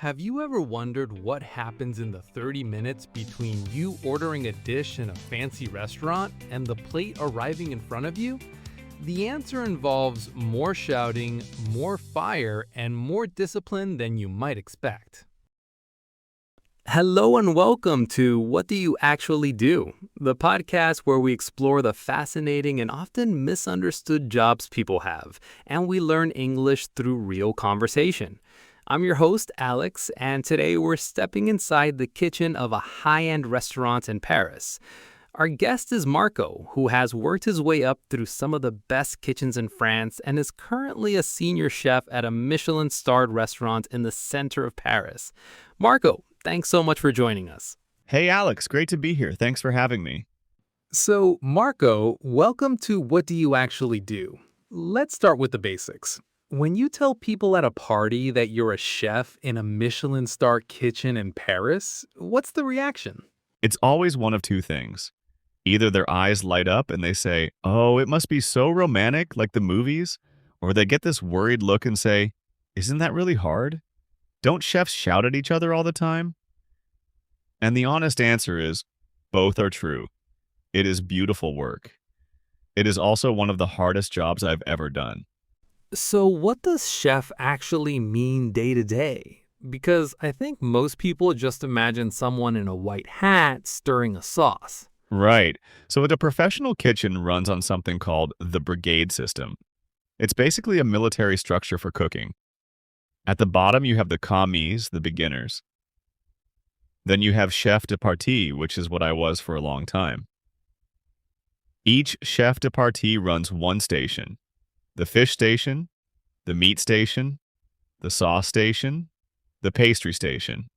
Have you ever wondered what happens in the 30 minutes between you ordering a dish in a fancy restaurant and the plate arriving in front of you? The answer involves more shouting, more fire, and more discipline than you might expect. Hello and welcome to What Do You Actually Do? The podcast where we explore the fascinating and often misunderstood jobs people have, and we learn English through real conversation. I'm your host, Alex, and today we're stepping inside the kitchen of a high-end restaurant in Paris. Our guest is Marco, who has worked his way up through some of the best kitchens in France and is currently a senior chef at a Michelin-starred restaurant in the center of Paris. Marco, thanks so much for joining us. Hey, Alex, great to be here. Thanks for having me. So, Marco, welcome to What Do You Actually Do? Let's start with the basics. When you tell people at a party that you're a chef in a Michelin-star kitchen in Paris, what's the reaction? It's always one of two things. Either their eyes light up and they say, "Oh, it must be so romantic like the movies," or they get this worried look and say, "Isn't that really hard? Don't chefs shout at each other all the time?" And the honest answer is, both are true. It is beautiful work. It is also one of the hardest jobs I've ever done. So what does chef actually mean day to day? Because I think most people just imagine someone in a white hat stirring a sauce. Right. So a professional kitchen runs on something called the brigade system. It's basically a military structure for cooking. At the bottom, you have the commis, the beginners. Then you have chef de partie, which is what I was for a long time. Each chef de partie runs one station: the fish station, the meat station, the sauce station, the pastry station.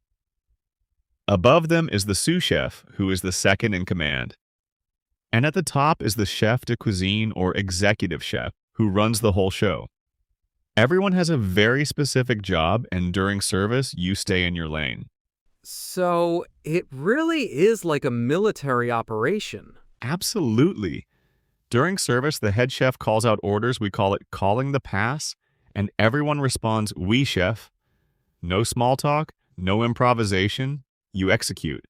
Above them is the sous chef, who is the second in command. And at the top is the chef de cuisine or executive chef, who runs the whole show. Everyone has a very specific job, and during service, you stay in your lane. So it really is like a military operation. Absolutely. During service, the head chef calls out orders. We call it calling the pass, and everyone responds, "Oui, chef." No small talk, no improvisation. You execute.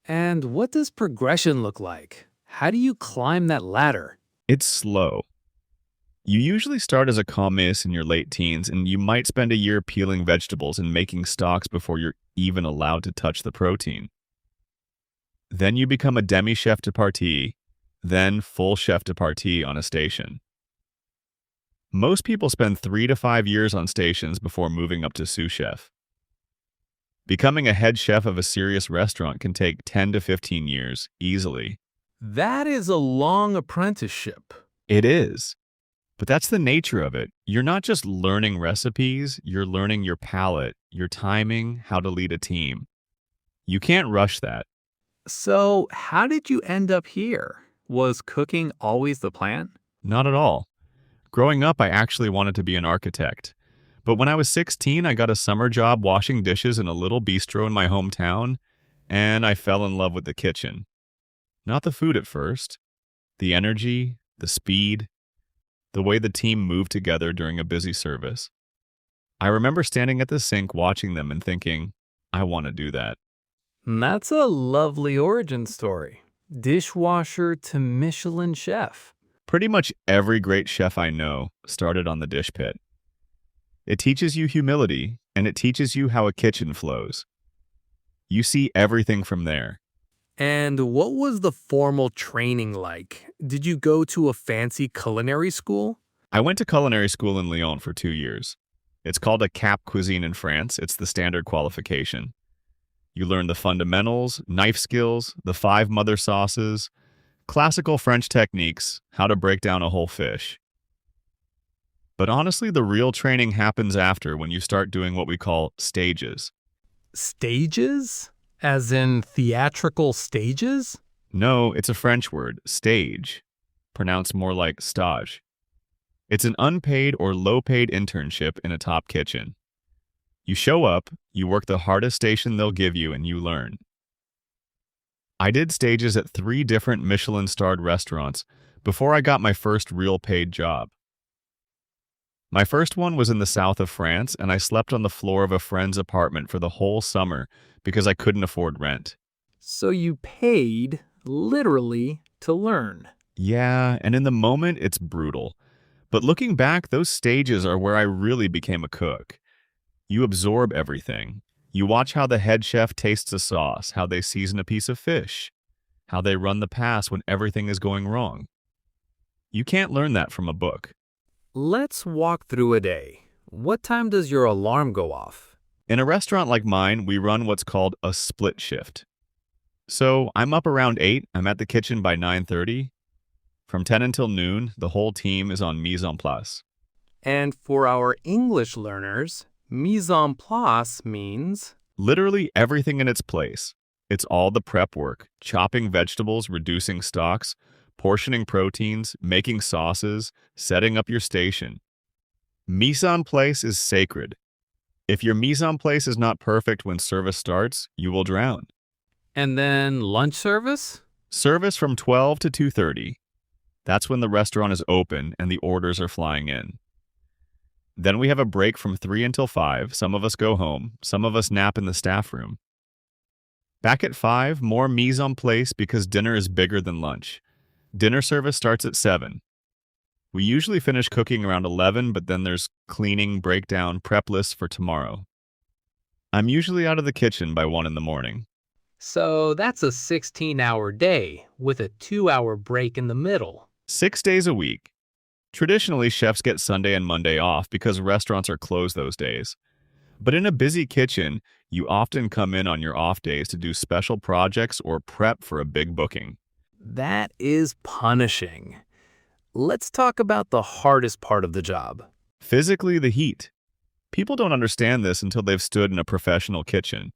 And what does progression look like? How do you climb that ladder? It's slow. You usually start as a commis in your late teens, and you might spend a year peeling vegetables and making stocks before you're even allowed to touch the protein. Then you become a demi-chef de partie, then full chef de partie on a station. Most people spend 3 to 5 years on stations before moving up to sous chef. Becoming a head chef of a serious restaurant can take 10 to 15 years, easily. That is a long apprenticeship. It is. But that's the nature of it. You're not just learning recipes, you're learning your palate, your timing, how to lead a team. You can't rush that. So how did you end up here? Was cooking always the plan? Not at all. Growing up, I actually wanted to be an architect. But when I was 16, I got a summer job washing dishes in a little bistro in my hometown, and I fell in love with the kitchen. Not the food at first. The energy, the speed, the way the team moved together during a busy service. I remember standing at the sink watching them and thinking, I want to do that. That's a lovely origin story. Dishwasher to Michelin chef. Pretty much every great chef I know started on the dish pit. It teaches you humility, and it teaches you how a kitchen flows. You see everything from there. And what was the formal training like? Did you go to a fancy culinary school? I went to culinary school in Lyon for 2 years. It's called a cap cuisine in France. It's the standard qualification. You learn the fundamentals, knife skills, the 5 mother sauces, classical French techniques, how to break down a whole fish. But honestly, the real training happens after, when you start doing what we call stages. Stages? As in theatrical stages? No, it's a French word, stage, pronounced more like stage. It's an unpaid or low-paid internship in a top kitchen. You show up, you work the hardest station they'll give you, and you learn. I did stages at 3 different Michelin-starred restaurants before I got my first real paid job. My first one was in the south of France, and I slept on the floor of a friend's apartment for the whole summer because I couldn't afford rent. So you paid, literally, to learn. Yeah, and in the moment, it's brutal. But looking back, those stages are where I really became a cook. You absorb everything. You watch how the head chef tastes a sauce, how they season a piece of fish, how they run the pass when everything is going wrong. You can't learn that from a book. Let's walk through a day. What time does your alarm go off? In a restaurant like mine, we run what's called a split shift. So I'm up around 8, I'm at the kitchen by 9:30. From 10 until noon, the whole team is on mise en place. And for our English learners, mise en place means Literally everything in its place. It's all the prep work, chopping vegetables, reducing stocks, portioning proteins, making sauces, setting up your station. Mise en place is sacred. If your mise en place is not perfect when service starts, you will drown. and then lunch service? Service from 12 to 2:30. That's when the restaurant is open and the orders are flying in. Then we have a break from 3 until 5. Some of us go home, some of us nap in the staff room. Back at 5, more mise en place because dinner is bigger than lunch. Dinner service starts at 7. We usually finish cooking around 11, but then there's cleaning, breakdown, prep lists for tomorrow. I'm usually out of the kitchen by 1 in the morning. So that's a 16-hour day with a 2-hour break in the middle. 6 days a week. Traditionally, chefs get Sunday and Monday off because restaurants are closed those days. But in a busy kitchen, you often come in on your off days to do special projects or prep for a big booking. That is punishing. Let's talk about the hardest part of the job. Physically, the heat. People don't understand this until they've stood in a professional kitchen.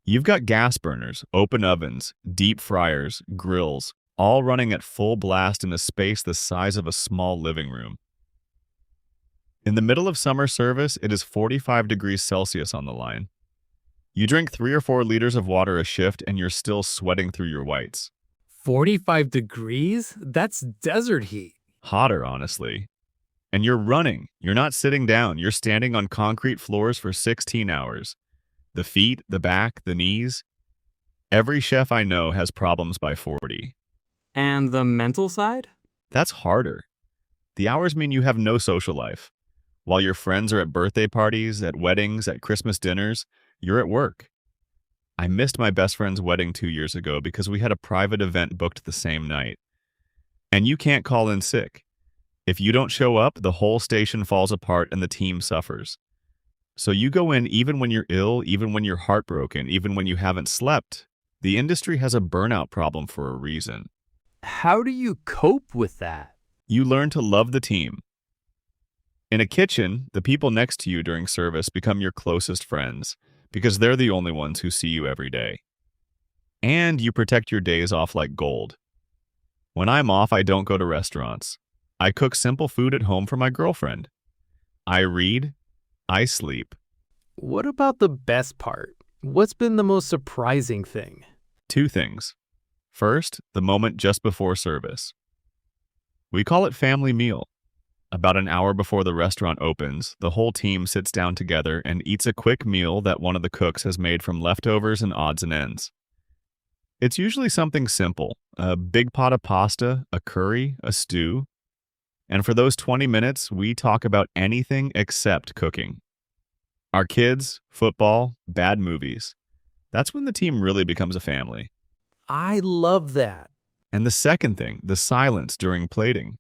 You've got gas burners, open ovens, deep fryers, grills, all running at full blast in a space the size of a small living room. In the middle of summer service, it is 45 degrees Celsius on the line. You drink 3 or 4 liters of water a shift and you're still sweating through your whites. 45 degrees? That's desert heat. Hotter, honestly. And you're running. You're not sitting down. You're standing on concrete floors for 16 hours. The feet, the back, the knees. Every chef I know has problems by 40. And the mental side? That's harder. The hours mean you have no social life. While your friends are at birthday parties, at weddings, at Christmas dinners, you're at work. I missed my best friend's wedding 2 years ago because we had a private event booked the same night. And you can't call in sick. If you don't show up, the whole station falls apart and the team suffers. So you go in even when you're ill, even when you're heartbroken, even when you haven't slept. The industry has a burnout problem for a reason. How do you cope with that? You learn to love the team. In a kitchen, the people next to you during service become your closest friends because they're the only ones who see you every day. And you protect your days off like gold. When I'm off, I don't go to restaurants. I cook simple food at home for my girlfriend. I read. I sleep. What about the best part? What's been the most surprising thing? 2 things. First, the moment just before service. We call it family meal. About an hour before the restaurant opens, the whole team sits down together and eats a quick meal that one of the cooks has made from leftovers and odds and ends. It's usually something simple, a big pot of pasta, a curry, a stew. And for those 20 minutes, we talk about anything except cooking. Our kids, football, bad movies. That's when the team really becomes a family. I love that. And the second thing, the silence during plating.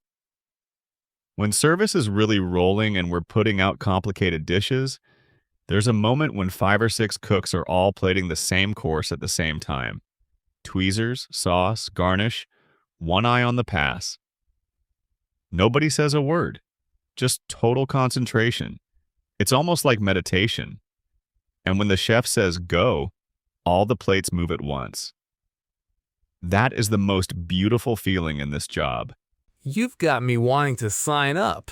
When service is really rolling and we're putting out complicated dishes, there's a moment when 5 or 6 cooks are all plating the same course at the same time. Tweezers, sauce, garnish, one eye on the pass. Nobody says a word, just total concentration. It's almost like meditation. And when the chef says go, all the plates move at once. That is the most beautiful feeling in this job. You've got me wanting to sign up.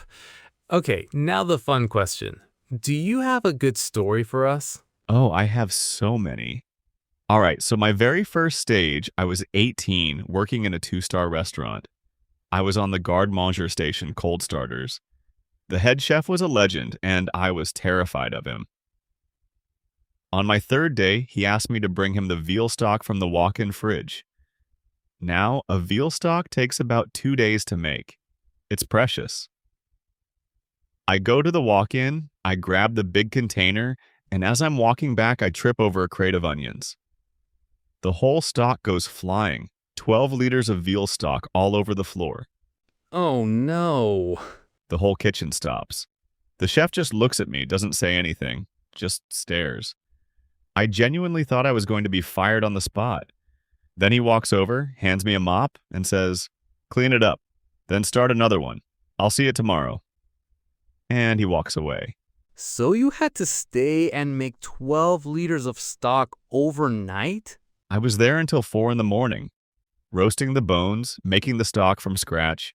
Okay, now the fun question. Do you have a good story for us? Oh, I have so many. All right, so my very first stage, I was 18, working in a 2-star restaurant. I was on the garde manger station, cold starters. The head chef was a legend, and I was terrified of him. On my third day, he asked me to bring him the veal stock from the walk-in fridge. Now, a veal stock takes about 2 days to make. It's precious. I go to the walk-in, I grab the big container, and as I'm walking back, I trip over a crate of onions. The whole stock goes flying, 12 liters of veal stock all over the floor. Oh no. The whole kitchen stops. The chef just looks at me, doesn't say anything, just stares. I genuinely thought I was going to be fired on the spot. Then he walks over, hands me a mop, and says, "Clean it up, then start another one. I'll see you tomorrow." And he walks away. So you had to stay and make 12 liters of stock overnight? I was there until 4 in the morning, roasting the bones, making the stock from scratch.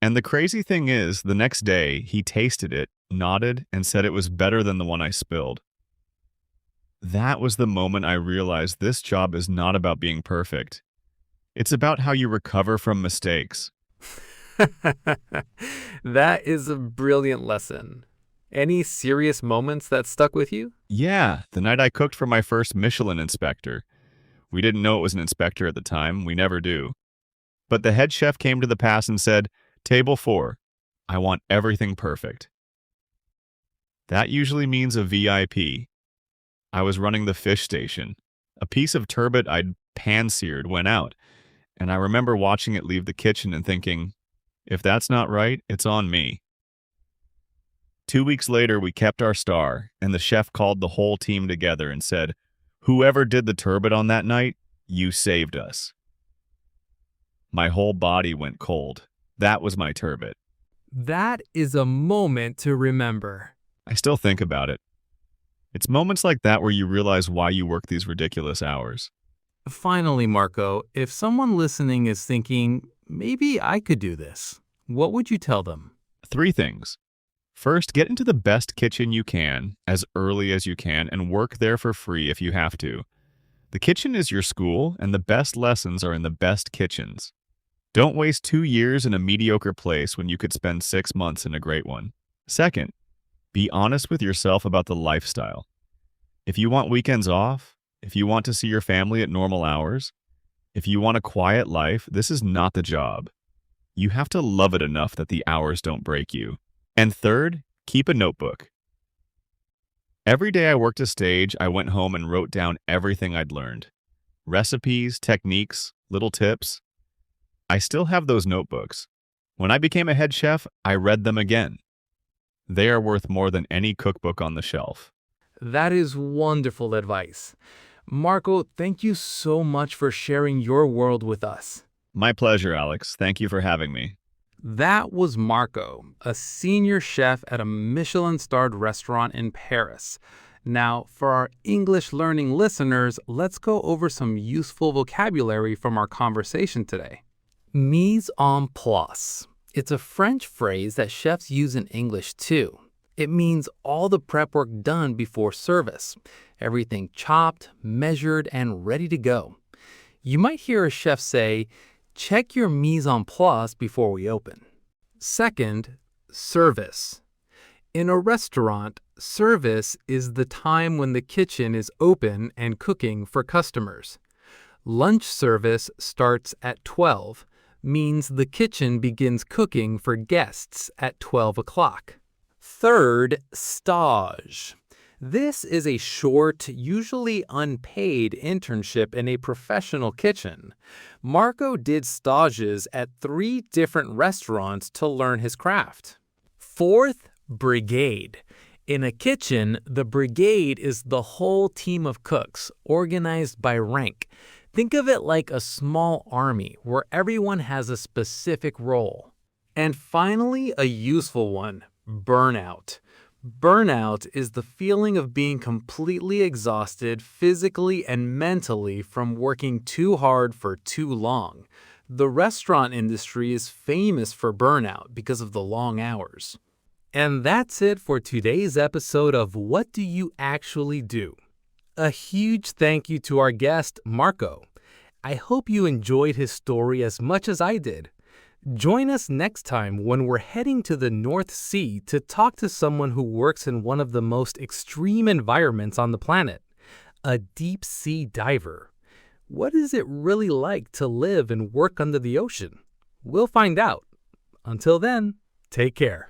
And the crazy thing is, the next day, he tasted it, nodded, and said it was better than the one I spilled. That was the moment I realized this job is not about being perfect. It's about how you recover from mistakes. That is a brilliant lesson. Any serious moments that stuck with you? Yeah, the night I cooked for my first Michelin inspector. We didn't know it was an inspector at the time, we never do. But the head chef came to the pass and said, "Table 4, I want everything perfect." That usually means a VIP. I was running the fish station. A piece of turbot I'd pan-seared went out, and I remember watching it leave the kitchen and thinking, if that's not right, it's on me. 2 weeks later, we kept our star, and the chef called the whole team together and said, "Whoever did the turbot on that night, you saved us." My whole body went cold. That was my turbot. That is a moment to remember. I still think about it. It's moments like that where you realize why you work these ridiculous hours. Finally, Marco, if someone listening is thinking, maybe I could do this, what would you tell them? 3 things. First, get into the best kitchen you can, as early as you can, and work there for free if you have to. The kitchen is your school, and the best lessons are in the best kitchens. Don't waste 2 years in a mediocre place when you could spend 6 months in a great one. Second, be honest with yourself about the lifestyle. If you want weekends off, if you want to see your family at normal hours, if you want a quiet life, this is not the job. You have to love it enough that the hours don't break you. And third, keep a notebook. Every day I worked a stage, I went home and wrote down everything I'd learned. Recipes, techniques, little tips. I still have those notebooks. When I became a head chef, I read them again. They are worth more than any cookbook on the shelf. That is wonderful advice. Marco, thank you so much for sharing your world with us. My pleasure, Alex. Thank you for having me. That was Marco, a senior chef at a Michelin-starred restaurant in Paris. Now, for our English learning listeners, let's go over some useful vocabulary from our conversation today. Mise en place. It's a French phrase that chefs use in English too. It means all the prep work done before service. Everything chopped, measured, and ready to go. You might hear a chef say, "Check your mise en place before we open." Second, service. In a restaurant, service is the time when the kitchen is open and cooking for customers. Lunch service starts at 12, means the kitchen begins cooking for guests at 12 o'clock. Third, stage. This is a short, usually unpaid internship in a professional kitchen. Marco did stages at 3 different restaurants to learn his craft. Fourth, brigade. In a kitchen, the brigade is the whole team of cooks, organized by rank. Think of it like a small army where everyone has a specific role. And finally, a useful one, burnout. Burnout is the feeling of being completely exhausted physically and mentally from working too hard for too long. The restaurant industry is famous for burnout because of the long hours. And that's it for today's episode of What Do You Actually Do? A huge thank you to our guest, Marco. I hope you enjoyed his story as much as I did. Join us next time when we're heading to the North Sea to talk to someone who works in one of the most extreme environments on the planet, a deep sea diver. What is it really like to live and work under the ocean? We'll find out. Until then, take care.